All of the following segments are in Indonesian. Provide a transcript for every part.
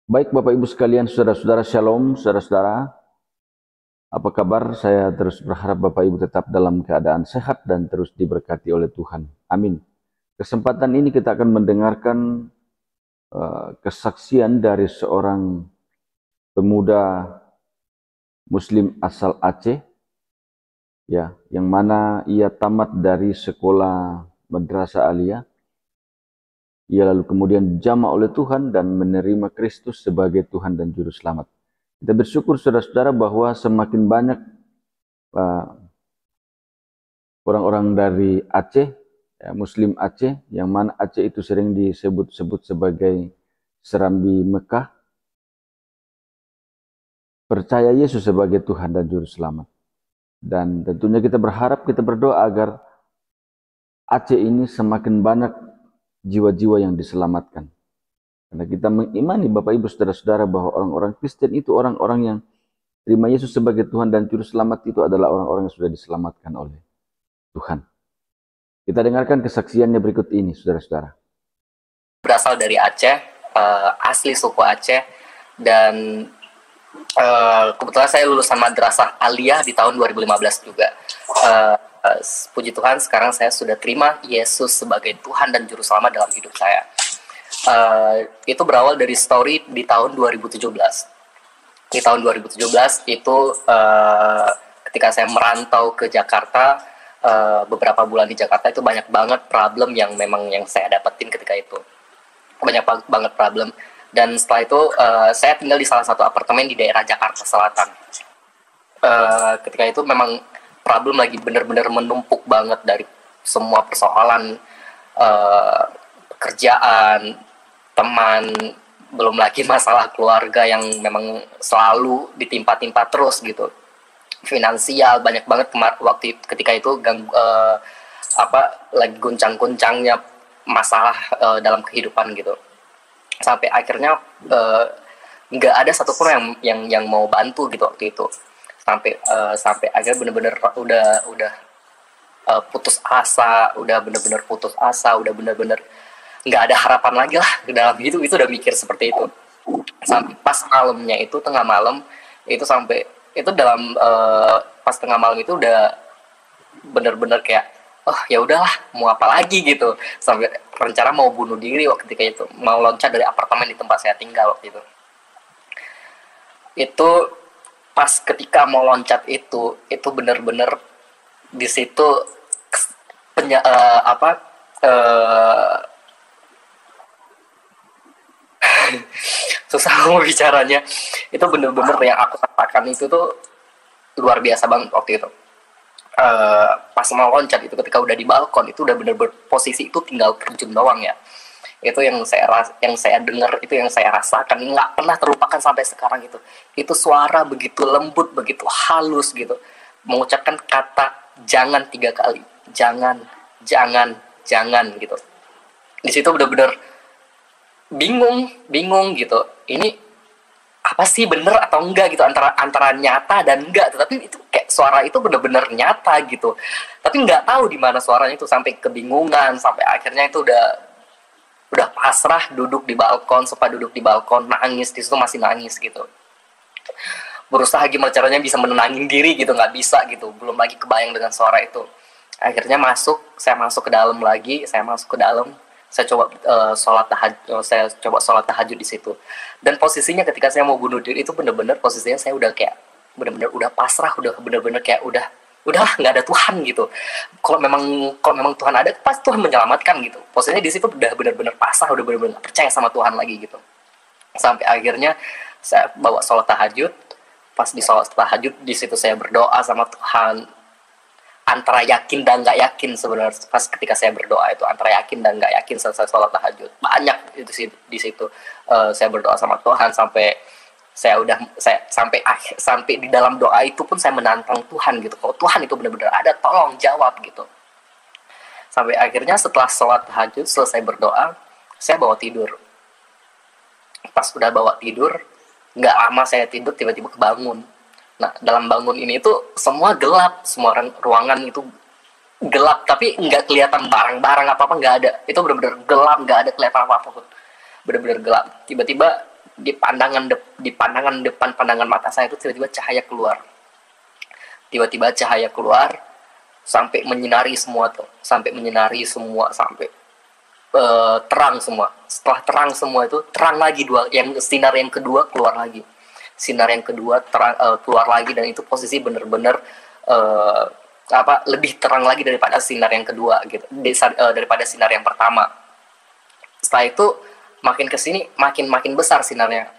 Baik Bapak Ibu sekalian, saudara-saudara, Shalom, saudara-saudara. Apa kabar? Saya terus berharap Bapak Ibu tetap dalam keadaan sehat dan terus diberkati oleh Tuhan. Amin. Kesempatan ini kita akan mendengarkan kesaksian dari seorang pemuda Muslim asal Aceh, ya, yang mana ia tamat dari sekolah Madrasah Aliyah. Ia lalu kemudian dijamah oleh Tuhan dan menerima Kristus sebagai Tuhan dan Juru Selamat. Kita bersyukur saudara-saudara bahwa semakin banyak orang-orang dari Aceh, ya, Muslim Aceh, yang mana Aceh itu sering disebut-sebut sebagai Serambi Mekah, percaya Yesus sebagai Tuhan dan Juru Selamat. Dan tentunya kita berharap, kita berdoa agar Aceh ini semakin banyak jiwa-jiwa yang diselamatkan. Karena kita mengimani Bapak Ibu Saudara-saudara bahwa orang-orang Kristen itu orang-orang yang terima Yesus sebagai Tuhan dan Juru Selamat itu adalah orang-orang yang sudah diselamatkan oleh Tuhan. Kita dengarkan kesaksiannya berikut ini, saudara-saudara. Berasal dari Aceh, asli suku Aceh, dan kebetulan saya lulusan Madrasah Aliyah di tahun 2015 juga. Puji Tuhan, sekarang saya sudah terima Yesus sebagai Tuhan dan Juru Selamat dalam hidup saya. Itu berawal dari story di tahun 2017. Di tahun 2017 itu ketika saya merantau ke Jakarta, beberapa bulan di Jakarta itu banyak banget problem yang memang yang saya dapetin ketika itu. Banyak banget problem. Dan setelah itu saya tinggal di salah satu apartemen di daerah Jakarta Selatan. Ketika itu memang problem lagi benar-benar menumpuk banget dari semua persoalan pekerjaan, teman, belum lagi masalah keluarga yang memang selalu ditimpa-timpa terus gitu. Finansial banyak banget waktu ketika itu lagi guncang-guncangnya masalah dalam kehidupan gitu. Sampai akhirnya nggak ada satupun yang mau bantu gitu waktu itu. Sampai akhirnya bener-bener udah putus asa, udah bener-bener nggak ada harapan lagi lah dalam hidup. Itu udah mikir seperti itu. Sampai pas malamnya itu, tengah malam itu, sampai itu dalam pas tengah malam itu udah bener-bener kayak, oh ya udahlah, mau apa lagi gitu. Sampai rencana mau bunuh diri waktu itu, mau loncat dari apartemen di tempat saya tinggal waktu itu. Itu pas ketika mau loncat itu bener-bener di situ susah mau bicaranya. Itu bener-bener yang aku katakan itu tuh luar biasa banget waktu itu. Pas mau loncat itu, ketika udah di balkon itu udah bener-bener posisi itu tinggal terjun doang ya. Itu yang saya dengar, itu yang saya rasakan, nggak pernah terlupakan sampai sekarang. Itu suara begitu lembut, begitu halus gitu, mengucapkan kata jangan 3 kali, jangan gitu. Di situ bener-bener bingung gitu, ini apa sih, bener atau enggak gitu, antara nyata dan enggak. Tapi itu kayak suara itu bener-bener nyata gitu, tapi nggak tahu di mana suaranya itu. Sampai kebingungan, sampai akhirnya itu udah pasrah, duduk di balkon, nangis di situ, masih nangis gitu. Berusaha gimana caranya bisa menenangin diri gitu, nggak bisa gitu, belum lagi kebayang dengan suara itu. Akhirnya saya masuk ke dalam lagi, saya coba sholat tahajud di situ. Dan posisinya ketika saya mau bunuh diri itu bener-bener posisinya saya udah kayak bener-bener udah pasrah, udah bener-bener kayak udahlah, nggak ada Tuhan gitu. Kalau memang Tuhan ada, pasti Tuhan menyelamatkan gitu. Posisinya di situ udah bener-bener pasrah, udah bener-bener percaya sama Tuhan lagi gitu. Sampai akhirnya saya bawa sholat tahajud. Pas di sholat tahajud di situ saya berdoa sama Tuhan, antara yakin dan nggak yakin sebenarnya. Pas ketika saya berdoa itu antara yakin dan nggak yakin selesai sholat tahajud. Banyak itu sih di situ. Saya berdoa sama Tuhan sampai sampai di dalam doa itu pun saya menantang Tuhan gitu. Kalau Tuhan itu benar-benar ada, tolong jawab gitu. Sampai akhirnya setelah sholat tahajud selesai berdoa, saya bawa tidur. Pas udah bawa tidur, nggak lama saya tidur, tiba-tiba kebangun. Nah, dalam bangun ini tuh semua gelap, semua ruangan itu gelap, tapi nggak kelihatan barang-barang apa-apa, nggak ada. Itu benar-benar gelap, nggak ada kelihatan apa-apa pun. Benar-benar gelap. Tiba-tiba di pandangan depan pandangan mata saya itu tiba-tiba cahaya keluar. Tiba-tiba cahaya keluar sampai menyinari semua tuh, sampai terang semua. Setelah terang semua itu terang lagi sinar yang kedua keluar lagi. Sinar yang kedua keluar lagi, dan itu posisi benar-benar lebih terang lagi daripada sinar yang kedua gitu, daripada sinar yang pertama. Setelah itu makin kesini makin besar sinarnya,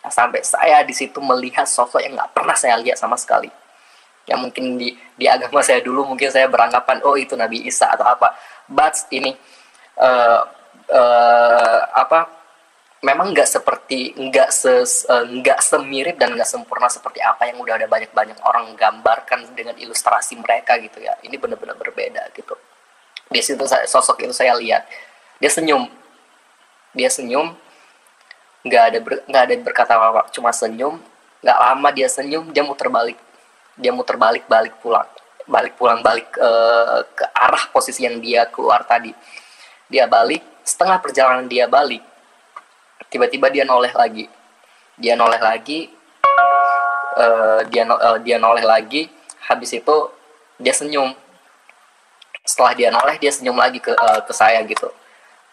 sampai saya di situ melihat sosok yang nggak pernah saya lihat sama sekali. Yang mungkin di agama saya dulu mungkin saya beranggapan oh itu Nabi Isa atau apa, but ini memang nggak semirip dan nggak sempurna seperti apa yang udah ada banyak orang gambarkan dengan ilustrasi mereka gitu ya. Ini benar-benar berbeda gitu. Di situ sosok itu saya lihat, dia senyum, nggak ada berkata apa, cuma senyum. Nggak lama dia senyum, dia muter balik ke arah posisi yang dia keluar tadi. Dia balik, setengah perjalanan dia balik, tiba-tiba dia noleh lagi. Habis itu dia senyum. Setelah dia noleh, dia senyum lagi ke saya gitu.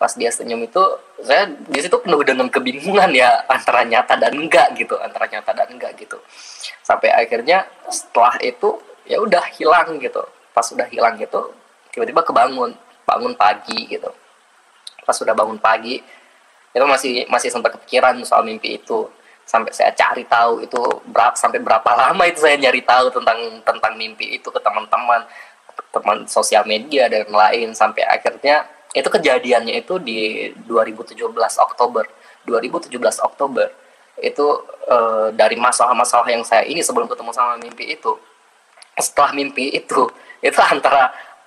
Pas dia senyum itu, saya di situ penuh dengan kebingungan ya, antara nyata dan enggak gitu. Sampai akhirnya setelah itu ya udah hilang gitu. Pas udah hilang gitu, tiba-tiba bangun pagi gitu. Pas sudah bangun pagi, itu masih sempat kepikiran soal mimpi itu. Sampai saya cari tahu itu berapa lama itu saya nyari tahu tentang mimpi itu ke teman sosial media dan lain. Sampai akhirnya itu kejadiannya itu di 2017 Oktober itu dari masalah-masalah yang saya ini sebelum ketemu sama mimpi itu. Setelah mimpi itu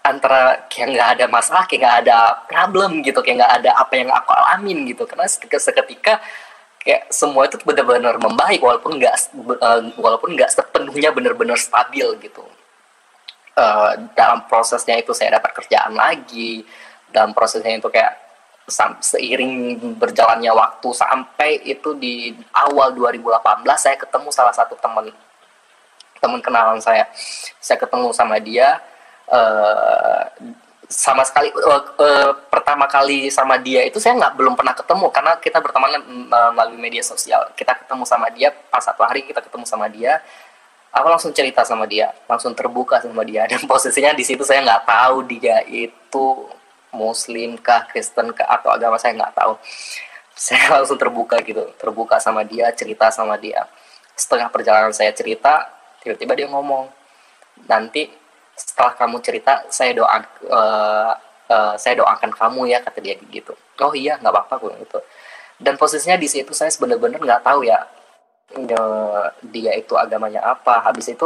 antara kayak nggak ada masalah, kayak nggak ada problem gitu, kayak nggak ada apa yang aku alamin gitu, karena seketika kayak semua itu benar-benar membaik walaupun nggak sepenuhnya benar-benar stabil gitu. Dalam prosesnya itu saya dapat kerjaan lagi, dalam prosesnya itu kayak seiring berjalannya waktu sampai itu di awal 2018 saya ketemu salah satu teman kenalan saya ketemu sama dia. Sama sekali pertama kali sama dia itu saya belum pernah ketemu karena kita berteman melalui media sosial. Kita ketemu sama dia pas satu hari, kita ketemu sama dia, aku langsung cerita sama dia, langsung terbuka sama dia, dan posisinya di situ saya nggak tahu dia itu Muslim kah, Kristen kah, atau agama saya nggak tahu. Saya langsung terbuka sama dia, cerita sama dia. Setengah perjalanan saya cerita, tiba-tiba dia ngomong, nanti setelah kamu cerita saya doakan kamu ya, kata dia gitu. Oh iya, nggak apa-apa gue gitu. Dan posisinya di situ saya benar-benar nggak tahu ya dia itu agamanya apa. Habis itu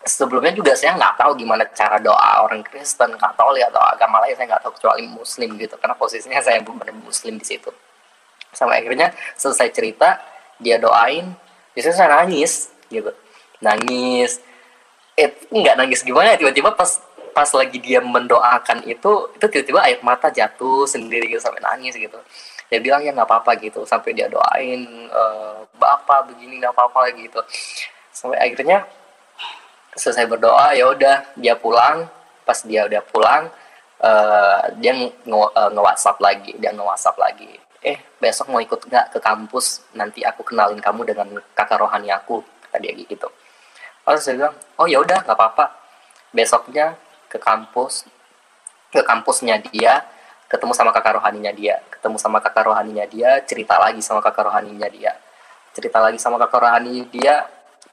sebelumnya juga saya nggak tahu gimana cara doa orang Kristen, Katolik atau agama lain, saya nggak tahu kecuali Muslim gitu, karena posisinya saya benar Muslim di situ. Sampai akhirnya selesai cerita, dia doain, di situ saya nangis gitu, nggak nangis gimana, tiba-tiba pas lagi dia mendoakan itu tiba-tiba air mata jatuh sendiri gitu, sampai nangis gitu. Dia bilang ya nggak apa-apa gitu, sampai dia doain Bapak begini nggak apa-apa gitu. Sampai akhirnya selesai berdoa, ya udah dia pulang. Pas dia udah pulang, dia nge-WhatsApp lagi, besok mau ikut nggak ke kampus, nanti aku kenalin kamu dengan kakak rohani aku, kata dia gitu. Terus saya bilang oh ya udah nggak apa-apa. Besoknya ke kampusnya dia, ketemu sama kakak rohaninya dia, cerita lagi sama kakak rohani dia,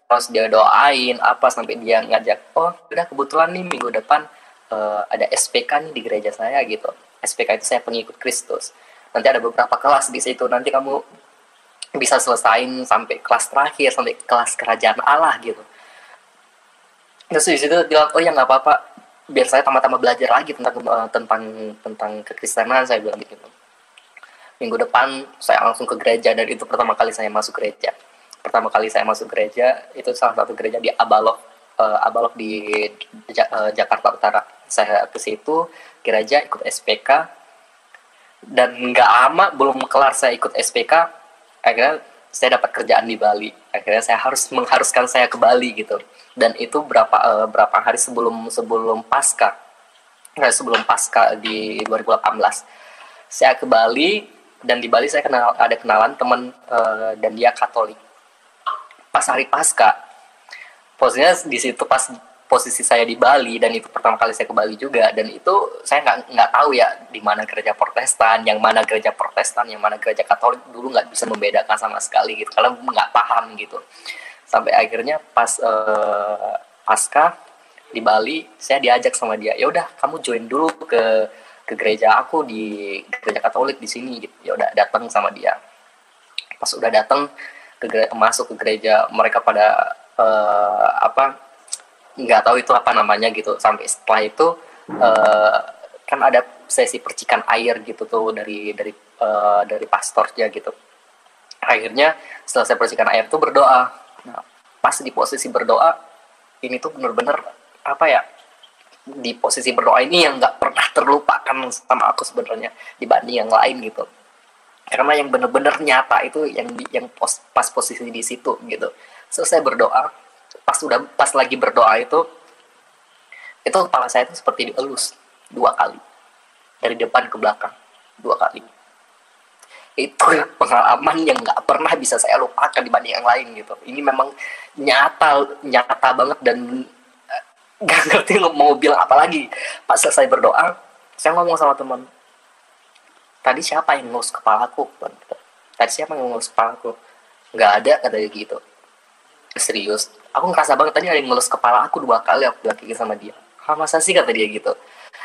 terus dia doain apa sampai dia ngajak, oh udah kebetulan nih minggu depan ada SPK nih di gereja saya gitu. SPK itu saya pengikut Kristus. Nanti ada beberapa kelas di situ, nanti kamu bisa selesain sampai kelas terakhir, sampai kelas kerajaan Allah gitu. Terus di situ bilang oh ya nggak apa-apa, biar saya tambah-tambah belajar lagi tentang kekristenan, saya bilang gitu. Minggu depan saya langsung ke gereja, dan itu pertama kali saya masuk gereja itu salah satu gereja di Abalok di Jakarta Utara. Saya ke situ gereja ikut SPK. Dan nggak lama, belum kelar saya ikut SPK, akhirnya saya dapat kerjaan di Bali. Akhirnya saya mengharuskan saya ke Bali gitu. Dan itu berapa hari sebelum pasca, sebelum pasca di 2018, saya ke Bali. Dan di Bali saya ada kenalan teman, dan dia Katolik. Pas hari pasca, posisinya di situ pas posisi saya di Bali, dan itu pertama kali saya ke Bali juga, dan itu saya nggak tahu ya di mana gereja Protestan, yang mana gereja Protestan, yang mana gereja Katolik, dulu nggak bisa membedakan sama sekali gitu, karena nggak paham gitu. Sampai akhirnya pas pasca di Bali, saya diajak sama dia, ya udah kamu join dulu ke gereja aku di gereja Katolik di sini gitu. Ya udah, datang sama dia. Pas udah datang masuk ke gereja, mereka pada nggak tahu itu apa namanya gitu. Sampai setelah itu kan ada sesi percikan air gitu tuh dari pastornya gitu. Akhirnya setelah saya percikan air tuh berdoa. Nah, pas di posisi berdoa ini tuh bener-bener di posisi berdoa ini yang nggak pernah terlupakan sama aku sebenarnya dibanding yang lain gitu. Karena yang bener-bener nyata itu yang pas posisi di situ gitu. Selesai berdoa, pas lagi berdoa itu kepala saya itu seperti dielus 2 kali dari depan ke belakang 2 kali. Itu pengalaman yang nggak pernah bisa saya lupakan dibanding yang lain gitu. Ini memang nyata banget, dan nggak ngerti mau bilang apa lagi. Pas selesai berdoa, saya ngomong sama teman, tadi siapa yang ngelus kepalaku? Tadi siapa yang ngelus kepalaku? Nggak ada, katanya gitu. Serius, aku ngerasa banget tadi ada yang ngelus kepala aku 2 kali. Aku bilang gitu sama dia, masa sih, kata dia gitu.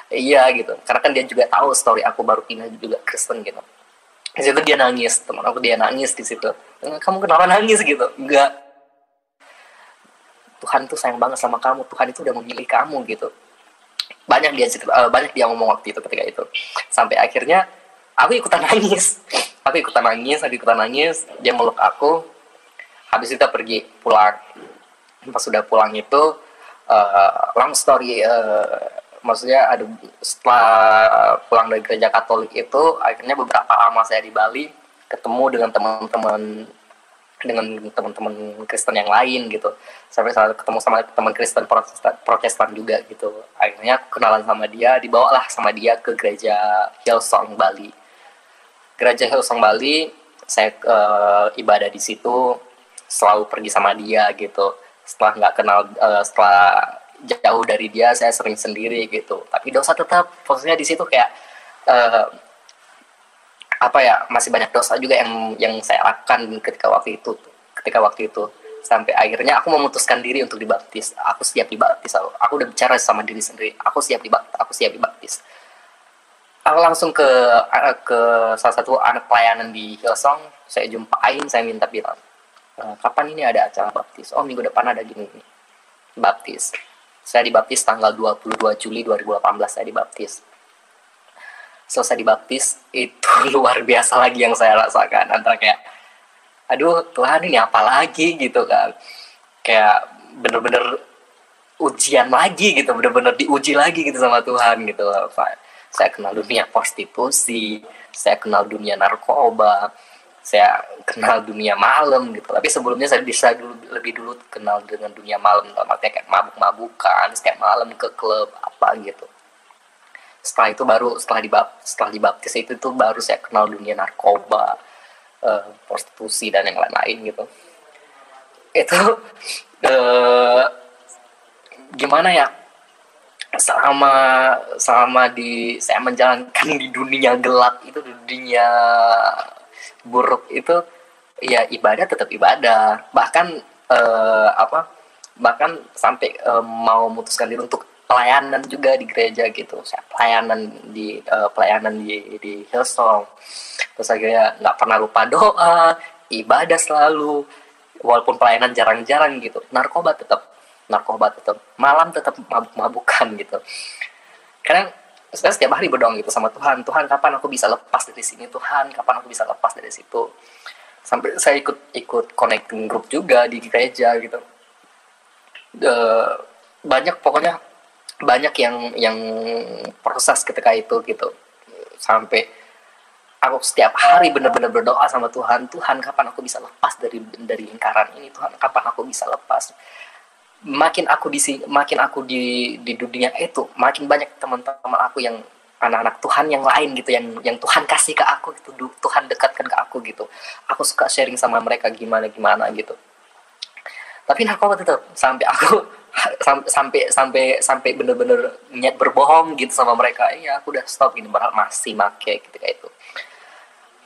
Iya gitu, karena kan dia juga tahu story aku baru pindah juga Kristen gitu. Di situ dia nangis, teman aku dia nangis di situ. Kamu kenapa nangis gitu? Enggak, Tuhan tuh sayang banget sama kamu, Tuhan itu udah memilih kamu gitu. Banyak dia ngomong waktu itu, ketika itu. Sampai akhirnya aku ikutan nangis. Dia meluk aku. Habis itu kita pergi pulang. Pas sudah pulang itu, long story, maksudnya setelah pulang dari gereja Katolik itu, akhirnya beberapa lama saya di Bali, ketemu dengan teman-teman Kristen yang lain gitu. Sampai saat ketemu sama teman Kristen Protestan juga gitu. Akhirnya aku kenalan sama dia, dibawalah sama dia ke gereja Hillsong Bali. Gereja Hillsong Bali, saya ibadah di situ, selalu pergi sama dia gitu. Setelah jauh dari dia, saya sering sendiri gitu. Tapi dosa tetap, maksudnya di situ kayak masih banyak dosa juga yang saya lakukan ketika waktu itu. Sampai akhirnya aku memutuskan diri untuk dibaptis. Aku siap dibaptis. Aku udah bicara sama diri sendiri, aku siap dibaptis. Aku langsung ke salah satu anak pelayanan di Hillsong. Saya jumpain, saya minta bilang, kapan ini ada acara baptis? Oh, minggu depan ada gini nih, baptis. Saya dibaptis tanggal 22 Juli 2018, saya dibaptis. Selesai dibaptis, itu luar biasa lagi yang saya rasakan. Antara kayak, aduh Tuhan, ini apa lagi gitu kan. Kayak bener-bener ujian lagi gitu, bener-bener diuji lagi gitu sama Tuhan gitu. Saya kenal dunia prostitusi, saya kenal dunia narkoba, saya kenal dunia malam gitu. Tapi sebelumnya saya bisa lebih dulu kenal dengan dunia malam, artinya kayak mabuk-mabukan, setiap malam ke klub apa gitu. Setelah itu baru setelah dibaptis itu baru saya kenal dunia narkoba, prostitusi dan yang lain-lain gitu. Itu gimana ya, selama saya menjalankan di dunia gelap itu, di dunia buruk itu, ya ibadah tetap ibadah. Bahkan sampai mau memutuskan diri untuk pelayanan juga di gereja gitu. Saya pelayanan di Hillsong. Terus akhirnya nggak pernah lupa doa, ibadah selalu, walaupun pelayanan jarang-jarang gitu. Narkoba tetap, malam tetap mabuk-mabukan gitu. Karena saya setiap hari berdoa gitu sama Tuhan, kapan aku bisa lepas dari sini, Tuhan, kapan aku bisa lepas dari situ. Sampai saya ikut connecting group juga di gereja gitu. Banyak yang proses ketika itu gitu. Sampai aku setiap hari benar-benar berdoa sama Tuhan, Tuhan kapan aku bisa lepas dari lingkaran ini, Tuhan kapan aku bisa lepas. Makin aku di dunia itu, makin banyak teman-teman aku yang anak-anak Tuhan yang lain gitu, yang Tuhan kasih ke aku gitu, Tuhan dekatkan ke aku gitu. Aku suka sharing sama mereka gimana gitu. Tapi narkoba tetap sampai aku sampai bener-bener niat berbohong gitu sama mereka. Iya, aku udah stop gini, masih make ketika itu.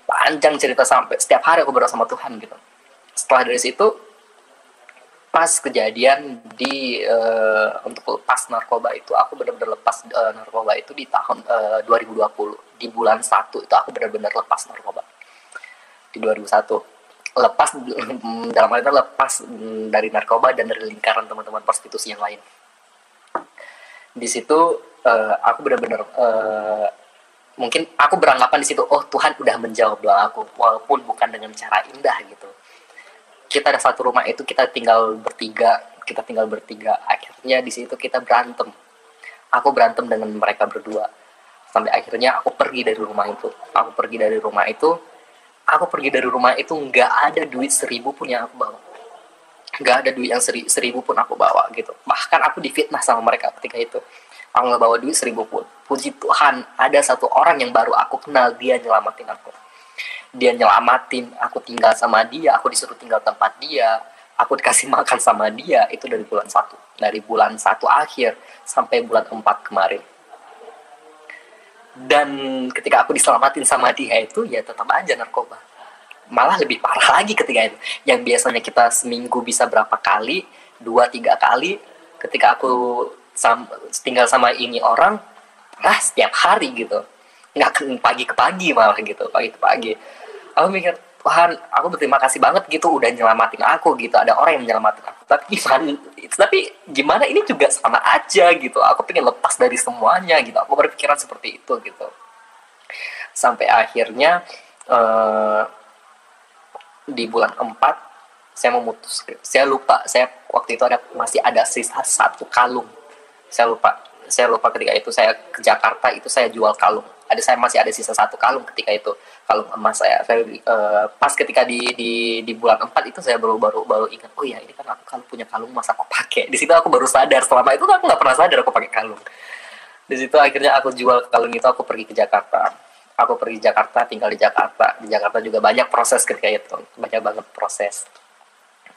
Panjang cerita, sampai setiap hari aku berdoa sama Tuhan gitu. Setelah dari situ, pas kejadian untuk lepas narkoba itu, aku benar-benar lepas narkoba itu di tahun 2020, di bulan 1 itu aku benar-benar lepas narkoba di 2001. Lepas dalam hal itu lepas dari narkoba dan dari lingkaran teman-teman prostitusi yang lain. Di situ aku benar-benar mungkin aku beranggapan di situ, oh Tuhan udah menjawab doa aku, walaupun bukan dengan cara indah gitu. Kita ada satu rumah itu, kita tinggal bertiga. Akhirnya di situ kita berantem. Aku berantem dengan mereka berdua. Sampai akhirnya aku pergi dari rumah itu. Aku pergi dari rumah itu nggak ada duit 1.000 pun yang aku bawa. Nggak ada duit yang 1.000 pun aku bawa gitu. Bahkan aku difitnah sama mereka ketika itu. Aku nggak bawa duit 1.000 pun. Puji Tuhan, ada satu orang yang baru aku kenal, dia nyelamatin aku. Aku tinggal sama dia, aku disuruh tinggal tempat dia, aku dikasih makan sama dia, itu dari bulan 1. Dari bulan 1 akhir sampai bulan 4 kemarin. Dan ketika aku diselamatin sama dia itu, ya tetap aja narkoba. Malah lebih parah lagi ketika itu. Yang biasanya kita seminggu bisa berapa kali, 2-3 kali, ketika aku tinggal sama ini orang, setiap hari gitu. Nggak pagi ke pagi malah gitu, pagi ke pagi. Aku mikir, Tuhan, aku berterima kasih banget gitu udah nyelamatin aku gitu, ada orang yang nyelamatin aku. Tapi gimana ini juga sama aja gitu. Aku pengen lepas dari semuanya gitu. Aku berpikiran seperti itu gitu. Sampai akhirnya di bulan 4 saya memutuskan. Saya lupa, saya waktu itu masih ada sisa 1 kalung. Saya lupa ketika itu saya ke Jakarta itu saya jual kalung. Saya masih ada sisa 1 kalung ketika itu, kalung emas saya pas ketika di bulan 4 itu saya baru ingat, oh ya ini kan aku kalau punya kalung, masa aku pakai. Di situ aku baru sadar, selama itu aku nggak pernah sadar aku pakai kalung. Di situ akhirnya aku jual kalung itu, aku pergi ke Jakarta. Tinggal di Jakarta. Di Jakarta juga banyak proses ketika itu, banyak banget proses.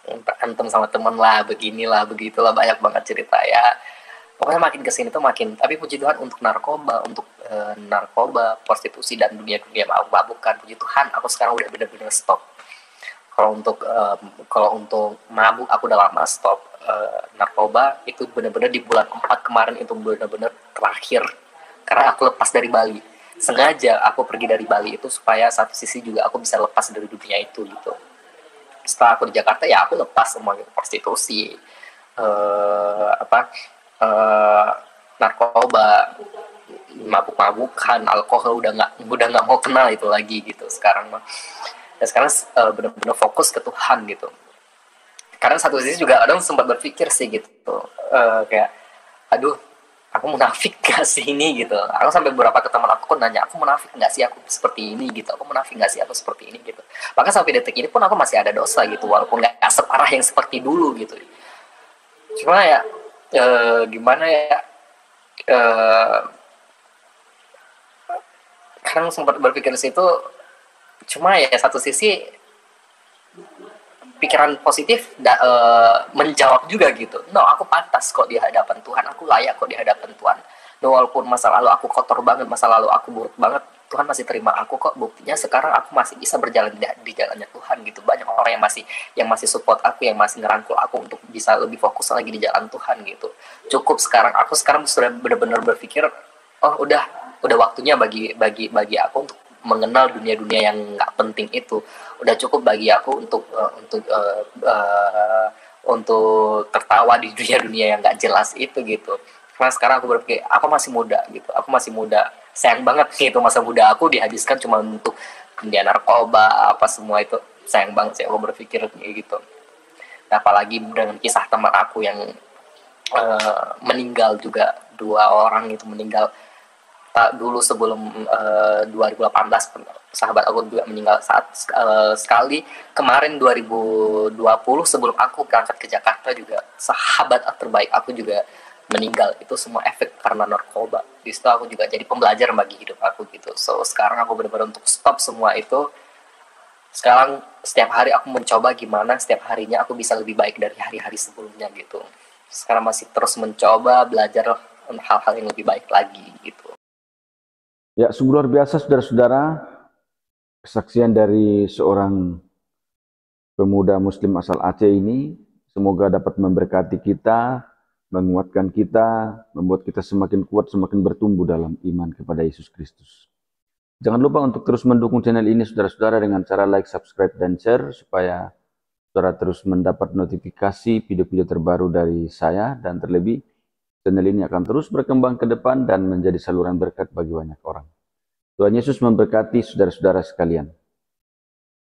Berantem sama temen lah, beginilah, begitulah, banyak banget cerita ya. Pokoknya makin kesini tuh makin, tapi puji Tuhan untuk narkoba, prostitusi dan dunia mabuk-mabukan, puji Tuhan aku sekarang udah benar-benar stop. Kalau untuk mabuk aku udah lama stop. Narkoba itu benar-benar di bulan 4 kemarin itu benar-benar terakhir, karena aku lepas dari Bali. Sengaja aku pergi dari Bali itu supaya satu sisi juga aku bisa lepas dari dunia itu gitu. Setelah aku di Jakarta ya aku lepas semua gitu, prostitusi, narkoba, mabuk-mabukan, alkohol udah nggak mau kenal itu lagi gitu sekarang mah. Dan sekarang benar-benar fokus ke Tuhan gitu. Karena satu sisi juga kadang sempat berpikir sih gitu, kayak aduh, aku munafik gak sih ini gitu. Aku sampai beberapa ke teman aku nanya, aku munafik gak sih aku seperti ini gitu, aku munafik gak sih aku seperti ini gitu. Bahkan sampai detik ini pun aku masih ada dosa gitu, walaupun gak separah yang seperti dulu gitu. Cuma ya gimana ya, kadang sempat berpikir di situ. Cuma ya satu sisi pikiran positif menjawab juga gitu. No, aku pantas kok di hadapan Tuhan, aku layak kok di hadapan Tuhan. No, walaupun masa lalu aku kotor banget, masa lalu aku buruk banget, Tuhan masih terima aku kok. Buktinya sekarang aku masih bisa berjalan di jalannya Tuhan gitu. Banyak orang yang masih support aku, yang masih ngerangkul aku untuk bisa lebih fokus lagi di jalan Tuhan gitu. Cukup sekarang, aku sekarang sudah benar-benar berpikir, oh udah waktunya bagi aku untuk mengenal dunia-dunia yang nggak penting itu. Udah cukup bagi aku untuk tertawa di dunia-dunia yang nggak jelas itu gitu. Karena sekarang aku berpikir aku masih muda gitu, sayang banget gitu masa muda aku dihabiskan cuma untuk dunia narkoba apa semua itu. Sayang banget sih aku berpikir kayak gitu. Nah, apalagi dengan kisah teman aku yang meninggal juga, 2 orang itu meninggal dulu sebelum 2018 sahabat aku juga meninggal saat sekali kemarin 2020 sebelum aku berangkat ke Jakarta juga sahabat terbaik aku juga meninggal. Itu semua efek karena narkoba. Di situ aku juga jadi pembelajar bagi hidup aku gitu. So sekarang aku benar-benar untuk stop semua itu. Sekarang setiap hari aku mencoba gimana setiap harinya aku bisa lebih baik dari hari-hari sebelumnya gitu. Sekarang masih terus mencoba belajar hal-hal yang lebih baik lagi gitu. Ya, sungguh luar biasa saudara-saudara, kesaksian dari seorang pemuda muslim asal Aceh ini. Semoga dapat memberkati kita, menguatkan kita, membuat kita semakin kuat, semakin bertumbuh dalam iman kepada Yesus Kristus. Jangan lupa untuk terus mendukung channel ini saudara-saudara dengan cara like, subscribe, dan share supaya saudara terus mendapat notifikasi video-video terbaru dari saya, dan terlebih channel ini akan terus berkembang ke depan dan menjadi saluran berkat bagi banyak orang. Tuhan Yesus memberkati saudara-saudara sekalian.